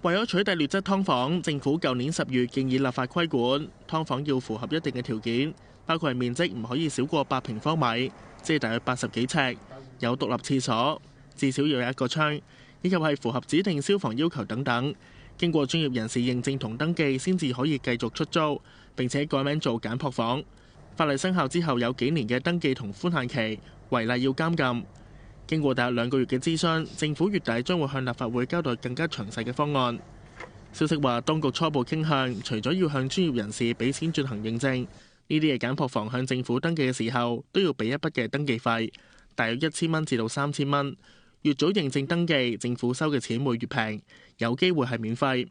為咗取締劣質劏房，政府舊年10月建議立法規管劏房要符合一定嘅條件，包括係面積唔可以少過8平方米，即係大約80幾尺，有獨立廁所，至少要有1個窗，以及係符合指定消防要求等等。經過專業人士認證同登記，先至可以繼續出租，並且改名做簡樸房。法例生效之後有幾年嘅登記同寬限期，違例要監禁。經過大約2個月嘅諮詢，政府月底將會向立法會交代更加詳細嘅方案。消息話，當局初步傾向，除咗要向專業人士俾錢進行認證，呢啲嘅簡樸房向政府登記嘅時候，都要俾一筆嘅登記費，大約1000蚊至到3000蚊。越早認證登記，政府收嘅錢會越平，有機會係免費。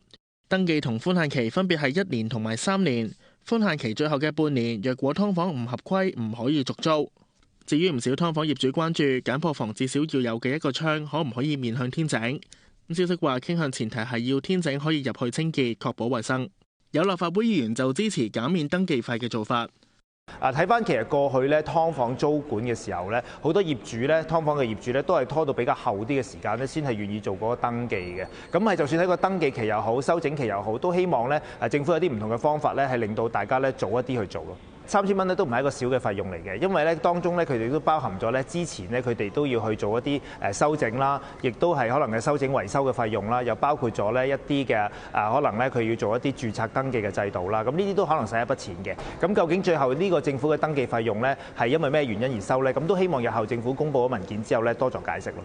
登記同寬限期分別係1年同埋3年，寬限期最後嘅半年，若果劏房唔合規，唔可以續租。至於唔少劏房業主關注簡樸房至少要有嘅1個窗，可唔可以面向天井？咁消息話傾向前提係要天井可以入去清潔，確保衞生。有立法會議員就支持減免登記費嘅做法。睇翻其實過去咧劏房租管嘅時候咧，好多業主咧劏房嘅業主咧都係拖到比較後啲嘅時間咧，先係願意做嗰個登記嘅。咁係就算喺個登記期又好、修整期又好，都希望咧政府有啲唔同嘅方法咧，係令到大家咧早一啲去做咯。3000蚊咧都唔係一個小嘅費用嚟嘅，因為咧當中咧佢哋都包含咗咧之前咧佢哋都要去做一啲修整啦，亦都係可能係修整維修嘅費用啦，又包括咗咧一啲嘅可能咧佢要做一啲註冊登記嘅制度啦，咁呢啲都可能使一筆錢嘅。咁究竟最後呢個政府嘅登記費用咧係因為咩原因而收咧？咁都希望日後政府公布咗文件之後咧多作解釋咯。